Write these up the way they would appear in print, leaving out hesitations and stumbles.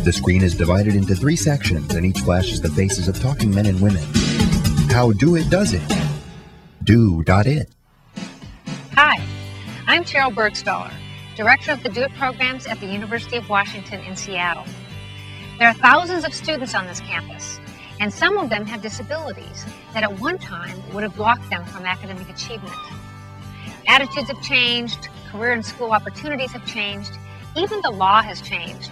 The screen is divided into 3 sections, and each flashes the faces of talking men and women. How Do It does it. Do.it. Hi, I'm Cheryl Bergstaller, Director of the Do It programs at the University of Washington in Seattle. There are thousands of students on this campus, and some of them have disabilities that at one time would have blocked them from academic achievement. Attitudes have changed, career and school opportunities have changed, even the law has changed.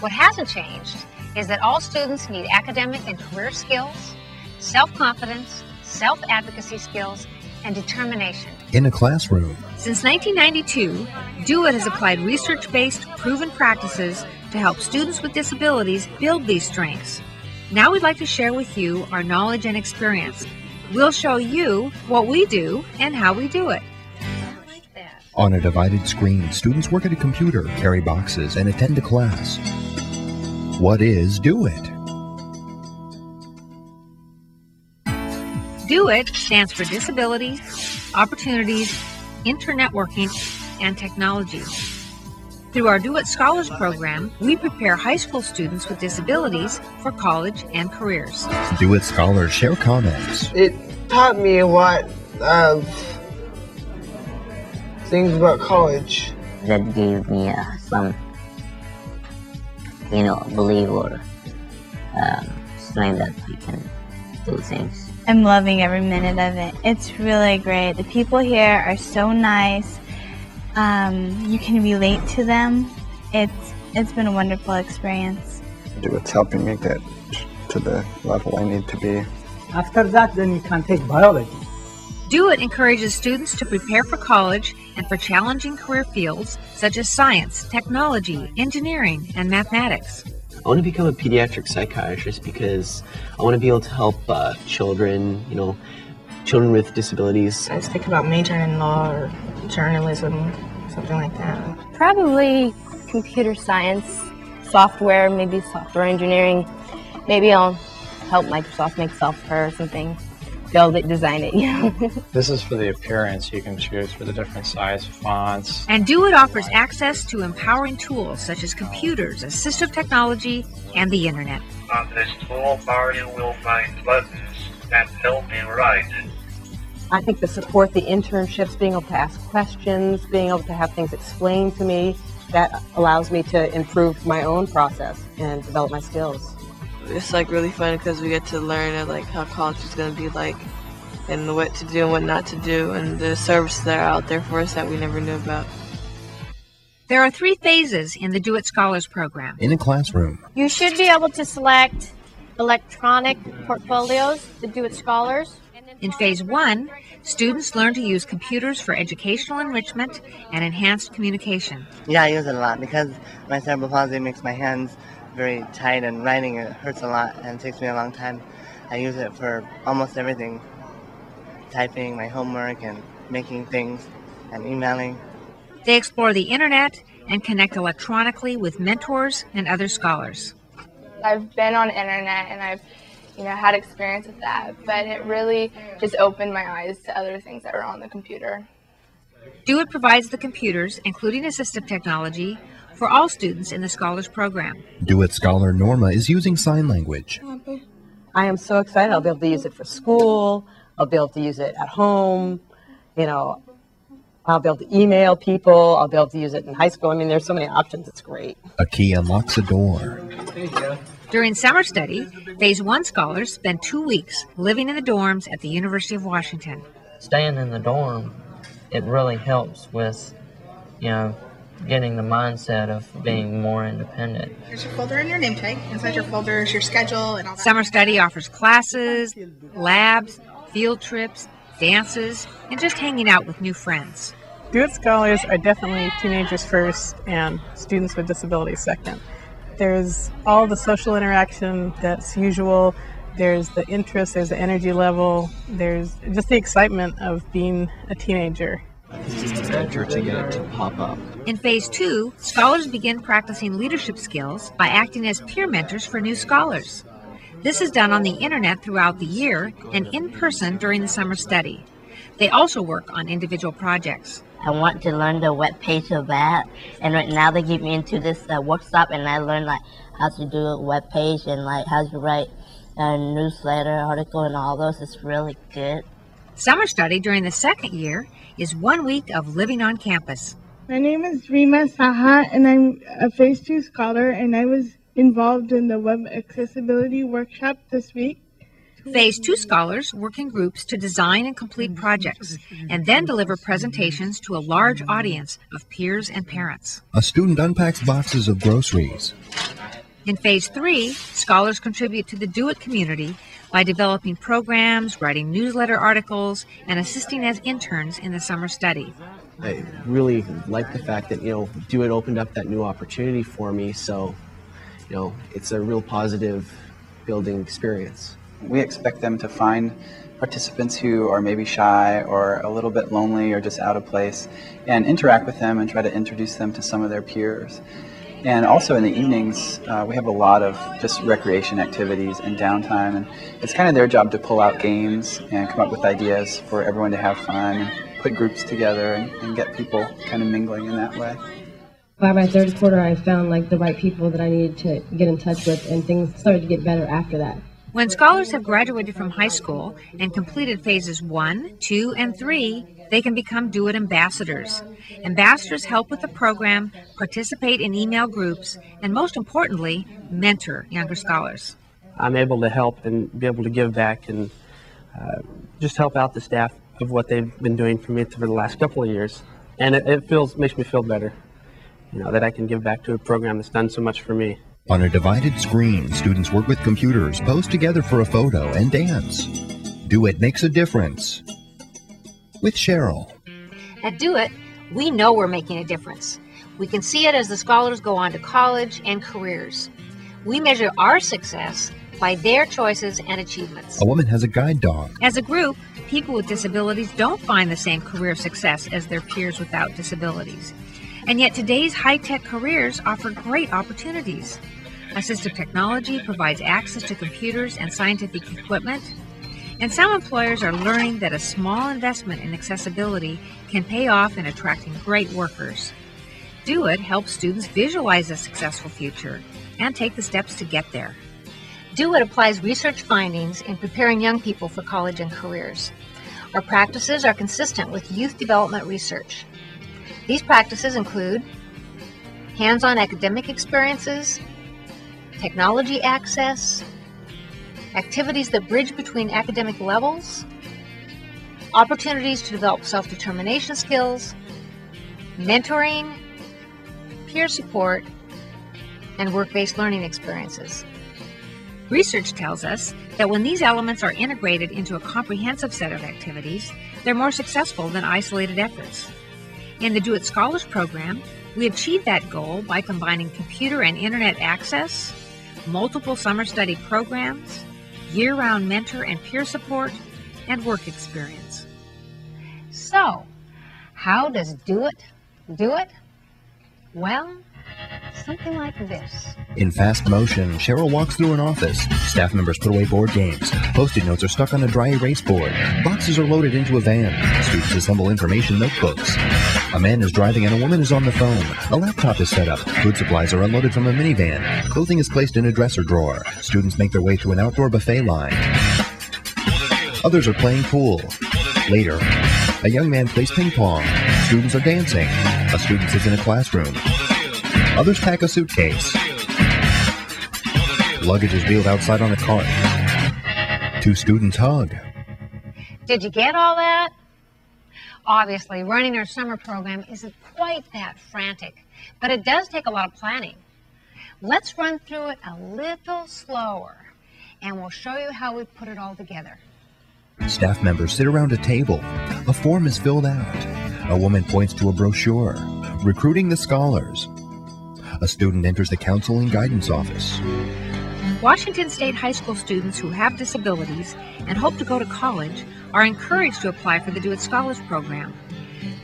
What hasn't changed is that all students need academic and career skills, self-confidence, self-advocacy skills, and determination. In a classroom. Since 1992, Do It has applied research-based, proven practices to help students with disabilities build these strengths. Now we'd like to share with you our knowledge and experience. We'll show you what we do and how we do it. On a divided screen, students work at a computer, carry boxes, and attend a class. What is Do It? Do It stands for Disabilities, Opportunities, Internetworking, and Technology. Through our Do It Scholars Program, we prepare high school students with disabilities for college and careers. Do It Scholars share comments. It taught me a lot of things about college. That gave me some, belief or strength that I can do things. I'm loving every minute of it. It's really great. The people here are so nice. You can relate to them. It's been a wonderful experience. It's helping me get to the level I need to be. After that, then you can take biology. Do It encourages students to prepare for college and for challenging career fields such as science, technology, engineering, and mathematics. I want to become a pediatric psychiatrist because I want to be able to help children, children with disabilities. I was thinking about majoring in law or journalism, something like that. Probably computer science, software, maybe software engineering. Maybe I'll help Microsoft make software or something. Build it, design it, This is for the appearance. You can choose for the different size fonts. And Do It offers access to empowering tools such as computers, assistive technology, and the internet. On this toolbar you will find buttons that help you write. I think the support, the internships, being able to ask questions, being able to have things explained to me, that allows me to improve my own process and develop my skills. It's really fun because we get to learn how college is going to be like and what to do and what not to do and the services that are out there for us that we never knew about. There are 3 phases in the Do It Scholars Program. In a classroom. You should be able to select electronic portfolios, the Do It Scholars. In Phase 1, students learn to use computers for educational enrichment and enhanced communication. Yeah, I use it a lot because my cerebral palsy makes my hands very tight and writing it hurts a lot and it takes me a long time. I use it for almost everything. Typing, my homework, and making things, and emailing. They explore the internet and connect electronically with mentors and other scholars. I've been on the internet and I've had experience with that, but it really just opened my eyes to other things that are on the computer. Do It provides the computers, including assistive technology, for all students in the Scholars Program. Do It Scholar Norma is using sign language. I am so excited. I'll be able to use it for school. I'll be able to use it at home. I'll be able to email people. I'll be able to use it in high school. There's so many options. It's great. A key unlocks a door. During summer study, Phase 1 scholars spend 2 weeks living in the dorms at the University of Washington. Staying in the dorm, it really helps with, getting the mindset of being more independent. Here's your folder and your name tag. Inside your folder is your schedule and all that. Summer study offers classes, labs, field trips, dances, and just hanging out with new friends. Do It Scholars are definitely teenagers first and students with disabilities second. There's all the social interaction that's usual. There's the interest, there's the energy level, there's just the excitement of being a teenager. Adventure to get it to pop up. In Phase 2, scholars begin practicing leadership skills by acting as peer mentors for new scholars. This is done on the internet throughout the year and in person during the summer study. They also work on individual projects. I want to learn the web page of that, and right now they give me into this workshop, and I learn like how to do a web page and like how to write a newsletter article and all those. It's really good. Summer study during the second year is 1 week of living on campus. My name is Rima Saha, and I'm a Phase 2 scholar, and I was involved in the web accessibility workshop this week. Phase 2 scholars work in groups to design and complete projects, and then deliver presentations to a large audience of peers and parents. A student unpacks boxes of groceries. In Phase 3, scholars contribute to the Do It community by developing programs, writing newsletter articles, and assisting as interns in the summer study. I really like the fact that, Do It opened up that new opportunity for me, so, it's a real positive building experience. We expect them to find participants who are maybe shy or a little bit lonely or just out of place and interact with them and try to introduce them to some of their peers. And also in the evenings, we have a lot of just recreation activities and downtime, and it's kind of their job to pull out games and come up with ideas for everyone to have fun and put groups together and get people kind of mingling in that way. By my third quarter, I found the right people that I needed to get in touch with, and things started to get better after that. When scholars have graduated from high school and completed phases 1, 2, and 3, they can become Do It ambassadors. Ambassadors help with the program, participate in email groups, and most importantly, mentor younger scholars. I'm able to help and be able to give back and just help out the staff of what they've been doing for me for the last couple of years. And it makes me feel better, that I can give back to a program that's done so much for me. On a divided screen, students work with computers, pose together for a photo, and dance. Do It makes a difference. With Cheryl. At Do It, we know we're making a difference. We can see it as the scholars go on to college and careers. We measure our success by their choices and achievements. A woman has a guide dog. As a group, people with disabilities don't find the same career success as their peers without disabilities. And yet today's high-tech careers offer great opportunities. Assistive technology provides access to computers and scientific equipment, and some employers are learning that a small investment in accessibility can pay off in attracting great workers. Do It helps students visualize a successful future and take the steps to get there. Do It applies research findings in preparing young people for college and careers. Our practices are consistent with youth development research. These practices include hands-on academic experiences, technology access, activities that bridge between academic levels, opportunities to develop self-determination skills, mentoring, peer support, and work-based learning experiences. Research tells us that when these elements are integrated into a comprehensive set of activities, they're more successful than isolated efforts. In the Do It Scholars Program, we achieve that goal by combining computer and internet access, multiple summer study programs, year-round mentor and peer support, and work experience. So, how does Do It do it? Well, something like this. In fast motion, Cheryl walks through an office. Staff members put away board games. Post-it notes are stuck on a dry erase board. Boxes are loaded into a van. Students assemble information notebooks. A man is driving and a woman is on the phone. A laptop is set up. Food supplies are unloaded from a minivan. Clothing is placed in a dresser drawer. Students make their way to an outdoor buffet line. Others are playing pool. Later, a young man plays ping pong. Students are dancing. A student sits in a classroom. Others pack a suitcase. Luggage is wheeled outside on a cart. Two students hug. Did you get all that? Obviously, running our summer program isn't quite that frantic, but it does take a lot of planning. Let's run through it a little slower, and we'll show you how we put it all together. Staff members sit around a table. A form is filled out. A woman points to a brochure. Recruiting the scholars. A student enters the Counsel and Guidance Office. Washington State high school students who have disabilities and hope to go to college are encouraged to apply for the Do It Scholars Program.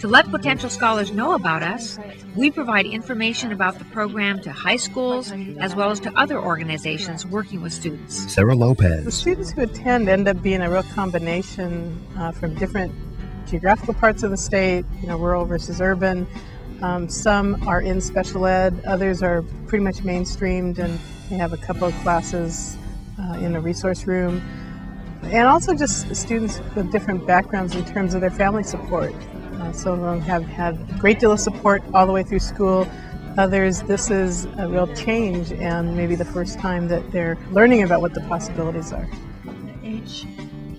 To let potential scholars know about us, we provide information about the program to high schools as well as to other organizations working with students. Sarah Lopez. The students who attend end up being a real combination from different geographical parts of the state, rural versus urban. Some are in special ed, others are pretty much mainstreamed, and they have a couple of classes in a resource room. And also just students with different backgrounds in terms of their family support. Some of them have had a great deal of support all the way through school. Others, this is a real change and maybe the first time that they're learning about what the possibilities are.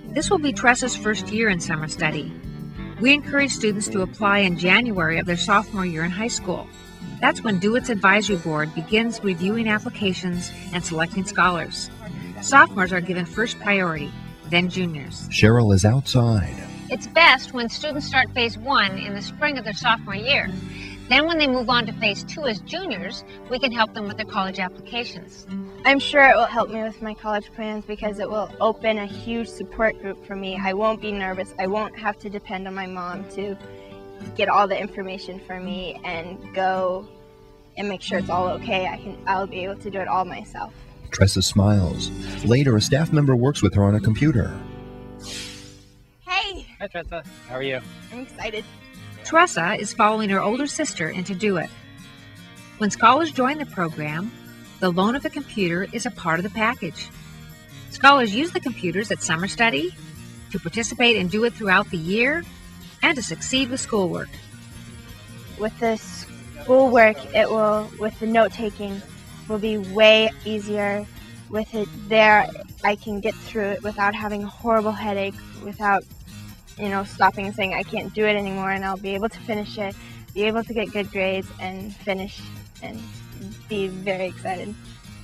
This will be Tressa's first year in summer study. We encourage students to apply in January of their sophomore year in high school. That's when DO-IT's advisory board begins reviewing applications and selecting scholars. Sophomores are given first priority, then juniors. Cheryl is outside. It's best when students start phase 1 in the spring of their sophomore year. Then when they move on to phase 2 as juniors, we can help them with their college applications. I'm sure it will help me with my college plans because it will open a huge support group for me. I won't be nervous. I won't have to depend on my mom to get all the information for me and go and make sure it's all okay. I'll be able to do it all myself. Tressa smiles. Later, a staff member works with her on a computer. Hey! Hi, Tressa. How are you? I'm excited. Tressa is following her older sister into DO-IT. When scholars join the program, the loan of a computer is a part of the package. Scholars use the computers at summer study, to participate in DO-IT throughout the year, and to succeed with schoolwork. With the schoolwork, with the note-taking, will be way easier. With it there, I can get through it without having a horrible headache, without stopping and saying I can't do it anymore, and I'll be able to finish it, be able to get good grades and finish and be very excited.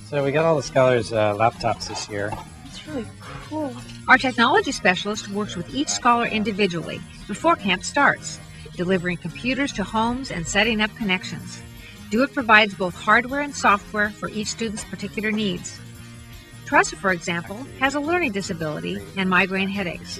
So we got all the scholars laptops this year. It's really cool. Our technology specialist works with each scholar individually before camp starts, delivering computers to homes and setting up connections. DO-IT provides both hardware and software for each student's particular needs. Tressa, for example, has a learning disability and migraine headaches.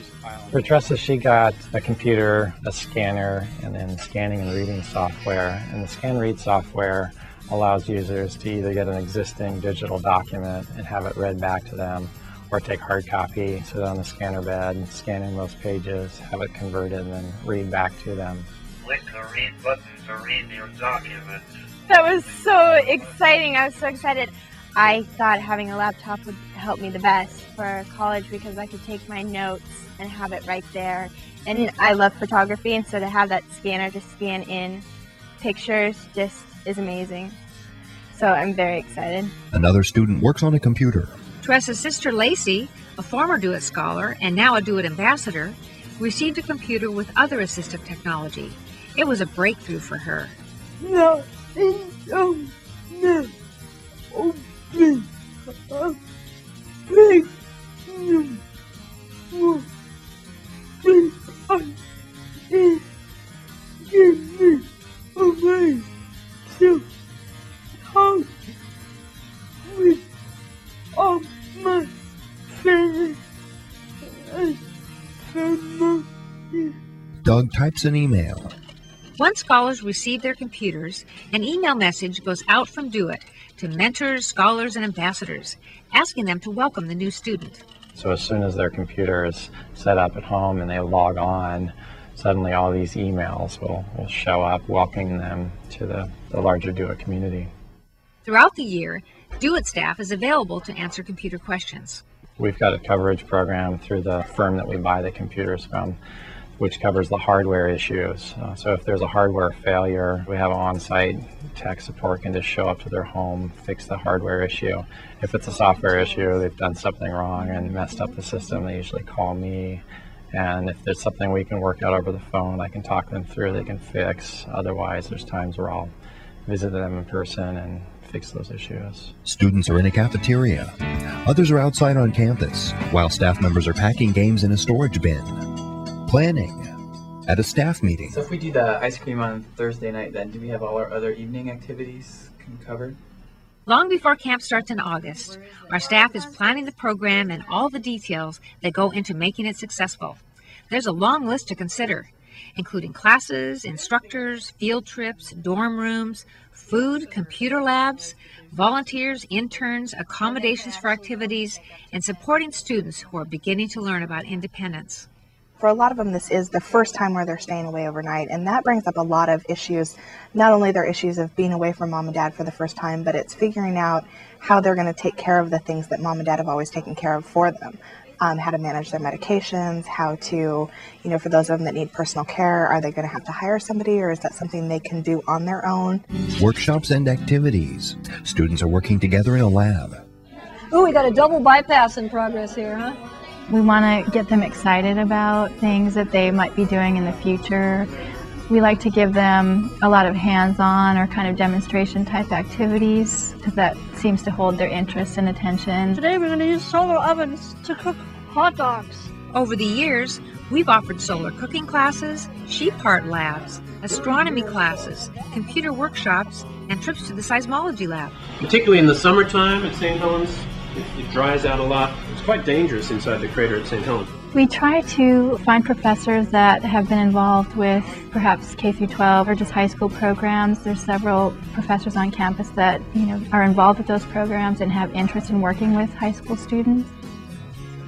For Tressa, she got a computer, a scanner, and then scanning and reading software. And the scan-read software allows users to either get an existing digital document and have it read back to them, or take hard copy, sit on the scanner bed, scan in those pages, have it converted, and then read back to them. Click the read button to read your document. That was so exciting. I was so excited. I thought having a laptop would help me the best for college because I could take my notes and have it right there. And I love photography, and so to have that scanner to scan in pictures just is amazing. So I'm very excited. Another student works on a computer. Tressa's sister Lacey, a former DO-IT scholar and now a DO-IT ambassador, received a computer with other assistive technology. It was a breakthrough for her. No. Doug types an email. Once scholars receive their computers, an email message goes out from DO-IT to mentors, scholars, and ambassadors, asking them to welcome the new student. So as soon as their computer is set up at home and they log on, suddenly all these emails will show up welcoming them to the larger DO-IT community. Throughout the year, DO-IT staff is available to answer computer questions. We've got a coverage program through the firm that we buy the computers from, which covers the hardware issues. So if there's a hardware failure, we have on-site tech support can just show up to their home, fix the hardware issue. If it's a software issue, they've done something wrong and messed up the system, they usually call me. And if there's something we can work out over the phone, I can talk them through, they can fix. Otherwise, there's times where I'll visit them in person and fix those issues. Students are in a cafeteria. Others are outside on campus, while staff members are packing games in a storage bin. Planning at a staff meeting. So if we do the ice cream on Thursday night, then do we have all our other evening activities covered? Long before camp starts in August, our staff is planning the program and all the details that go into making it successful. There's a long list to consider, including classes, instructors, field trips, dorm rooms, food, computer labs, volunteers, interns, accommodations for activities, and supporting students who are beginning to learn about independence. For a lot of them, this is the first time where they're staying away overnight, and that brings up a lot of issues. Not only their issues of being away from mom and dad for the first time, but it's figuring out how they're going to take care of the things that mom and dad have always taken care of for them. How to manage their medications, how to, for those of them that need personal care, are they going to have to hire somebody, or is that something they can do on their own? Workshops and activities. Students are working together in a lab. Ooh, we got a double bypass in progress here, huh? We want to get them excited about things that they might be doing in the future. We like to give them a lot of hands-on or kind of demonstration type activities because that seems to hold their interest and attention. Today we're going to use solar ovens to cook hot dogs. Over the years, we've offered solar cooking classes, sheep part labs, astronomy classes, computer workshops, and trips to the seismology lab. Particularly in the summertime at St. Helens, it dries out a lot. It's quite dangerous inside the crater at St. Helens. We try to find professors that have been involved with perhaps K through 12 or just high school programs. There's several professors on campus that are involved with those programs and have interest in working with high school students.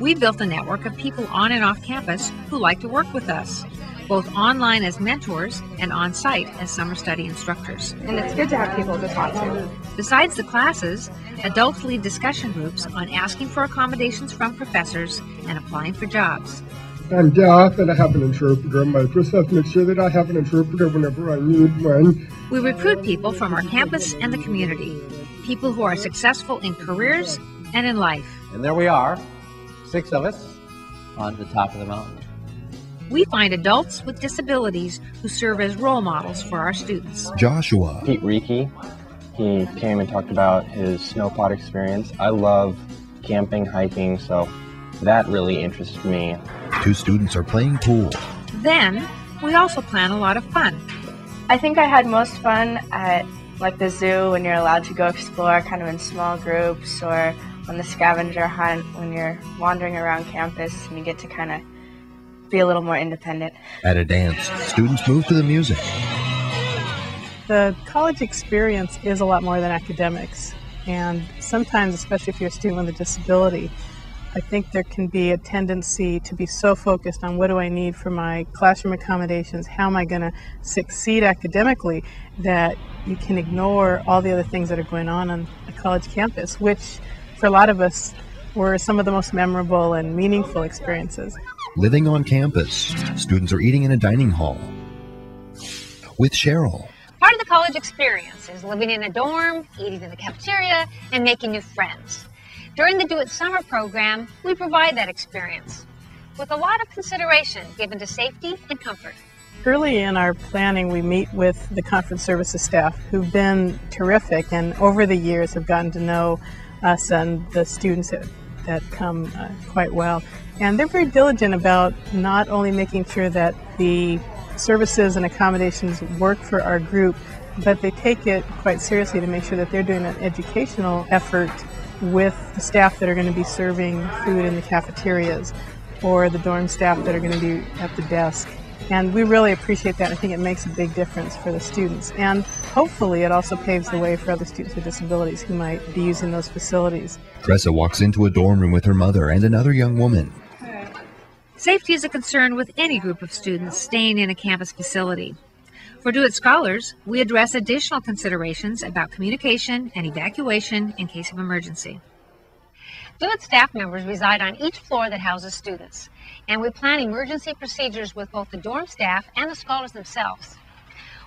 We've built a network of people on and off campus who like to work with us, both online as mentors and on-site as summer study instructors. And it's good to have people to talk to. Besides the classes, adults lead discussion groups on asking for accommodations from professors and applying for jobs. I'm deaf and I have an interpreter. My just have to make sure that I have an interpreter whenever I need one. We recruit people from our campus and the community, people who are successful in careers and in life. And there we are, 6 of us on the top of the mountain. We find adults with disabilities who serve as role models for our students. Joshua. Pete Reiki, he came and talked about his snowpod experience. I love camping, hiking, so that really interests me. 2 students are playing pool. Then, we also plan a lot of fun. I think I had most fun at the zoo when you're allowed to go explore kind of in small groups, or on the scavenger hunt when you're wandering around campus and you get to kind of be a little more independent. At a dance, students move to the music. The college experience is a lot more than academics, and sometimes, especially if you're a student with a disability, I think there can be a tendency to be so focused on what do I need for my classroom accommodations, how am I going to succeed academically, that you can ignore all the other things that are going on a college campus, which for a lot of us were some of the most memorable and meaningful experiences. Living on campus, students are eating in a dining hall. With Cheryl. Part of the college experience is living in a dorm, eating in the cafeteria, and making new friends. During the Do It Summer program, we provide that experience with a lot of consideration given to safety and comfort. Early in our planning, we meet with the conference services staff who've been terrific and over the years have gotten to know us and the students that come quite well. And they're very diligent about not only making sure that the services and accommodations work for our group, but they take it quite seriously to make sure that they're doing an educational effort with the staff that are going to be serving food in the cafeterias or the dorm staff that are going to be at the desk. And we really appreciate that. I think it makes a big difference for the students. And hopefully it also paves the way for other students with disabilities who might be using those facilities. Tressa walks into a dorm room with her mother and another young woman. Safety is a concern with any group of students staying in a campus facility. For Do It Scholars, we address additional considerations about communication and evacuation in case of emergency. Do It staff members reside on each floor that houses students, and we plan emergency procedures with both the dorm staff and the scholars themselves.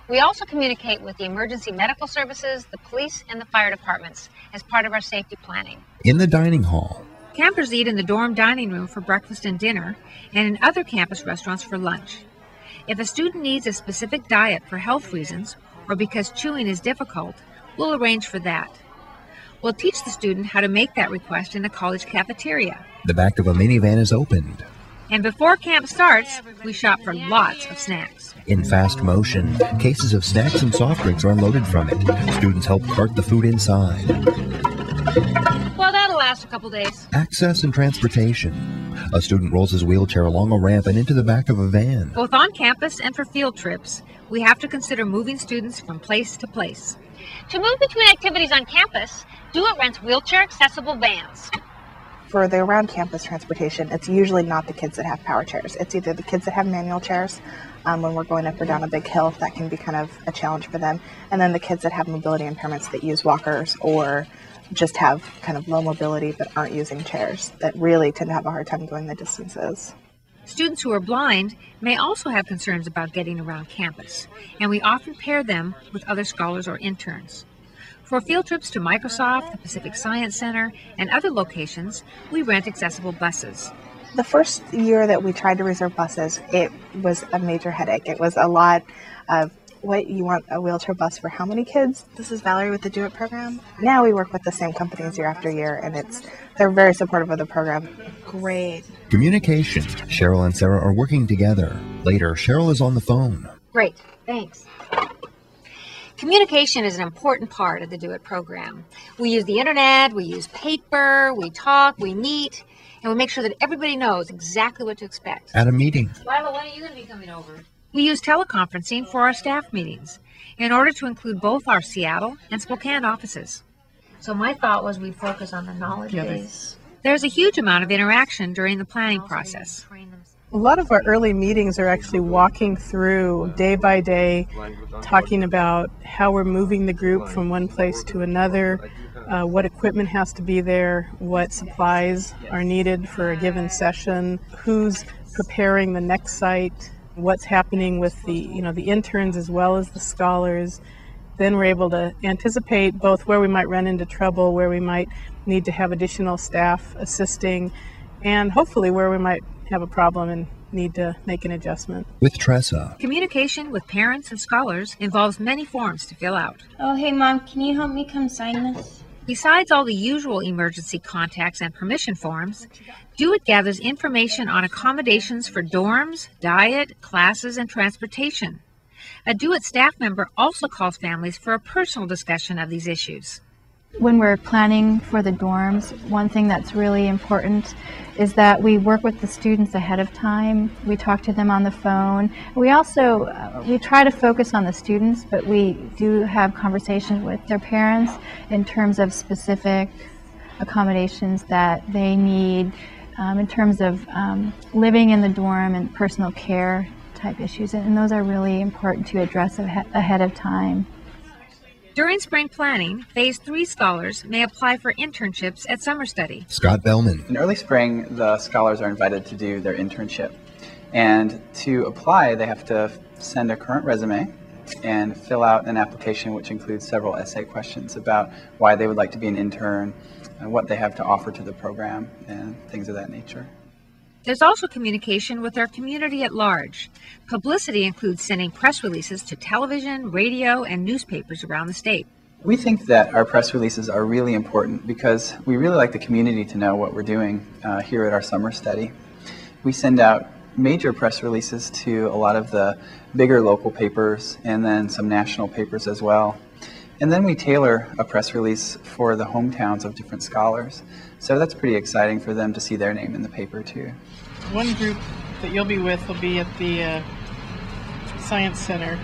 We also communicate with the emergency medical services, the police, and the fire departments as part of our safety planning. In the dining hall. Campers eat in the dorm dining room for breakfast and dinner, and in other campus restaurants for lunch. If a student needs a specific diet for health reasons, or because chewing is difficult, we'll arrange for that. We'll teach the student how to make that request in the college cafeteria. The back of a minivan is opened. And before camp starts, we shop for lots of snacks. In fast motion, cases of snacks and soft drinks are unloaded from it. Students help cart the food inside. Well, that'll last a couple days. Access and transportation. A student rolls his wheelchair along a ramp and into the back of a van. Both on campus and for field trips, we have to consider moving students from place to place. To move between activities on campus, Do It rents wheelchair-accessible vans. for the around campus transportation, it's usually not the kids that have power chairs. It's either the kids that have manual chairs when we're going up or down a big hill. That can be kind of a challenge for them. And then the kids that have mobility impairments that use walkers or just have kind of low mobility but aren't using chairs that really tend to have a hard time going the distances. Students who are blind may also have concerns about getting around campus, and we often pair them with other scholars or interns. For field trips to Microsoft, the Pacific Science Center, and other locations, we rent accessible buses. The first year that we tried to reserve buses, it was a major headache. It was a lot of, what, you want a wheelchair bus for how many kids? This is Valerie with the Do It program. Now we work with the same companies year after year, and they're very supportive of the program. Great. Communication. Cheryl and Sarah are working together. Later, Cheryl is on the phone. Great, thanks. Communication is an important part of the Do It program. We use the internet, we use paper, we talk, we meet, and we make sure that everybody knows exactly what to expect. At a meeting. Lila, when are you going to be coming over? We use teleconferencing for our staff meetings in order to include both our Seattle and Spokane offices. So my thought was we'd focus on the knowledge base. There's a huge amount of interaction during the planning process. A lot of our early meetings are actually walking through day by day, talking about how we're moving the group from one place to another, what equipment has to be there, what supplies are needed for a given session, who's preparing the next site, what's happening with the interns as well as the scholars. Then we're able to anticipate both where we might run into trouble, where we might need to have additional staff assisting, and hopefully where we might have a problem and need to make an adjustment. With Tressa. Communication with parents and scholars involves many forms to fill out. Oh, hey Mom, can you help me come sign this? Besides all the usual emergency contacts and permission forms, Do It gathers information on accommodations for dorms, diet, classes, and transportation. A Do It staff member also calls families for a personal discussion of these issues. When we're planning for the dorms, one thing that's really important is that we work with the students ahead of time. We talk to them on the phone. We also, we try to focus on the students, but we do have conversations with their parents in terms of specific accommodations that they need in terms of living in the dorm and personal care type issues. And those are really important to address ahead of time. During spring planning, Phase 3 scholars may apply for internships at summer study. Scott Bellman. In early spring, the scholars are invited to do their internship. And to apply, they have to send a current resume and fill out an application which includes several essay questions about why they would like to be an intern and what they have to offer to the program and things of that nature. There's also communication with our community at large. Publicity includes sending press releases to television, radio, and newspapers around the state. We think that our press releases are really important because we really like the community to know what we're doing here at our summer study. We send out major press releases to a lot of the bigger local papers and then some national papers as well. And then we tailor a press release for the hometowns of different scholars. So that's pretty exciting for them to see their name in the paper too. One group that you'll be with will be at the Science Center.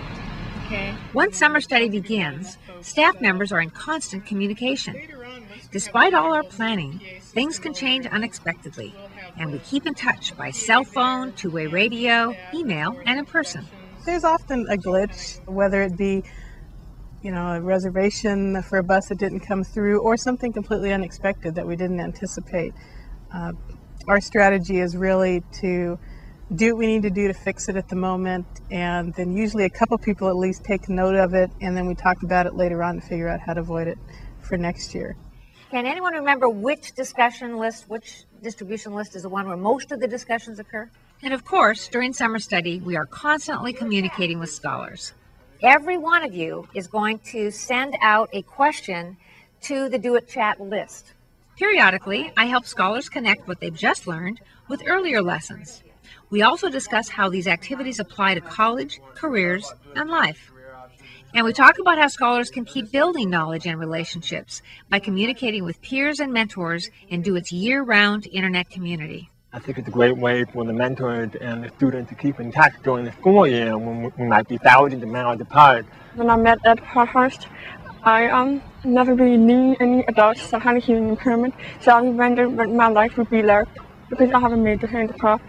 Okay. Once summer study begins, staff members are in constant communication. Despite all our planning, things can change unexpectedly, and we keep in touch by cell phone, two-way radio, email, and in person. There's often a glitch, whether it be a reservation for a bus that didn't come through or something completely unexpected that we didn't anticipate. Our strategy is really to do what we need to do to fix it at the moment, and then usually a couple people at least take note of it, and then we talk about it later on to figure out how to avoid it for next year. Can anyone remember which distribution list is the one where most of the discussions occur? And of course, during summer study, we are constantly communicating with scholars. Every one of you is going to send out a question to the Do It chat list. Periodically, I help scholars connect what they've just learned with earlier lessons. We also discuss how these activities apply to college, careers, and life. And we talk about how scholars can keep building knowledge and relationships by communicating with peers and mentors in Do It's year-round internet community. I think it's a great way for the mentors and the students to keep in touch during the school year when we might be thousands of miles apart. When I met Ed first, I never really knew any adults that had a hearing impairment, so I wondered what my life would be like because I have a major handicap.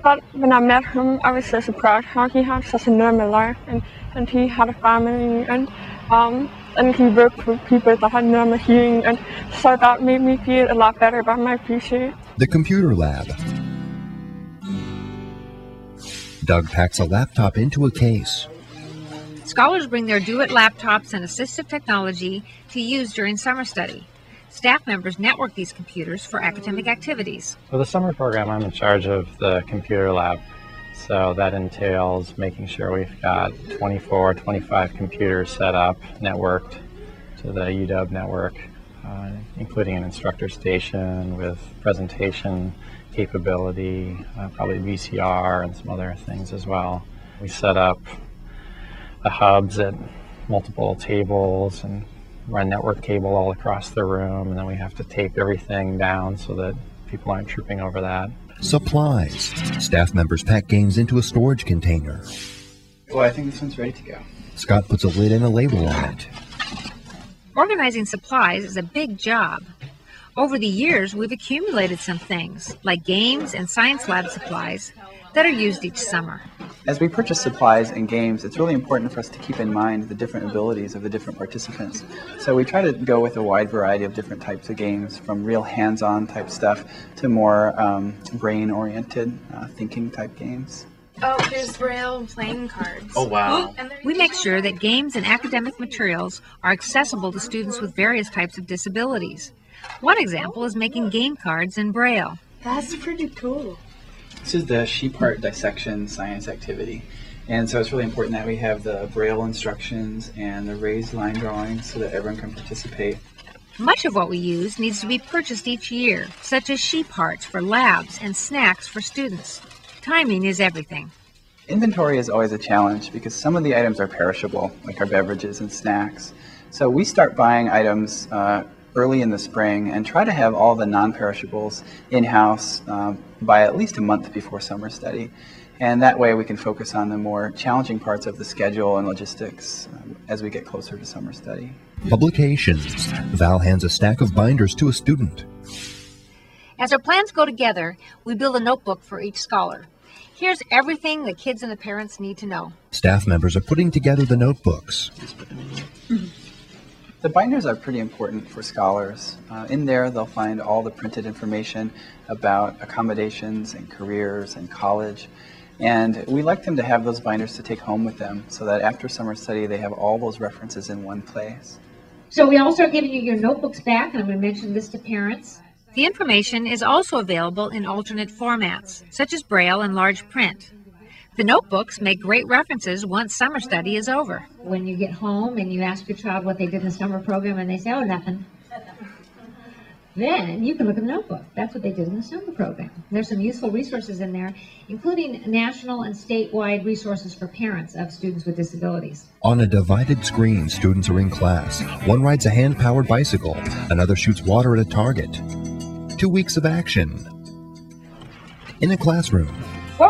But when I met him, I was so surprised how he had such a normal life, and he had a family, and he worked with people that had normal hearing, and so that made me feel a lot better about my future. The computer lab. Doug packs a laptop into a case. Scholars bring their Do-It laptops and assistive technology to use during summer study. Staff members network these computers for academic activities. For the summer program, I'm in charge of the computer lab. So that entails making sure we've got 24, 25 computers set up, networked to the UW network, including an instructor station with presentation capability, probably VCR and some other things as well. We set up the hubs at multiple tables and run network cable all across the room, and then we have to tape everything down so that people aren't tripping over that. Supplies. Staff members pack games into a storage container. Well, I think this one's ready to go. Scott puts a lid and a label on it. Organizing supplies is a big job. Over the years, we've accumulated some things, like games and science lab supplies, that are used each summer. As we purchase supplies and games, it's really important for us to keep in mind the different abilities of the different participants. So we try to go with a wide variety of different types of games, from real hands-on type stuff to more brain-oriented thinking type games. Oh, there's Braille and playing cards. Oh, wow. We make sure that games and academic materials are accessible to students with various types of disabilities. One example is making game cards in Braille. That's pretty cool. This is the sheep heart dissection science activity. And so it's really important that we have the Braille instructions and the raised line drawings so that everyone can participate. Much of what we use needs to be purchased each year, such as sheep hearts for labs and snacks for students. Timing is everything. Inventory is always a challenge because some of the items are perishable, like our beverages and snacks. So we start buying items early in the spring and try to have all the non-perishables in-house by at least a month before summer study. And that way we can focus on the more challenging parts of the schedule and logistics as we get closer to summer study. Publications. Val hands a stack of binders to a student. As our plans go together, we build a notebook for each scholar. Here's everything the kids and the parents need to know. Staff members are putting together the notebooks. The binders are pretty important for scholars. In there, they'll find all the printed information about accommodations and careers and college. And we like them to have those binders to take home with them so that after summer study, they have all those references in one place. So we also are giving you your notebooks back, and I'm going to mention this to parents. The information is also available in alternate formats, such as Braille and large print. The notebooks make great references once summer study is over. When you get home and you ask your child what they did in the summer program and they say, oh, nothing, then you can look at the notebook. That's what they did in the summer program. There's some useful resources in there, including national and statewide resources for parents of students with disabilities. On a divided screen, students are in class. One rides a hand-powered bicycle. Another shoots water at a target. 2 weeks of action. In a classroom,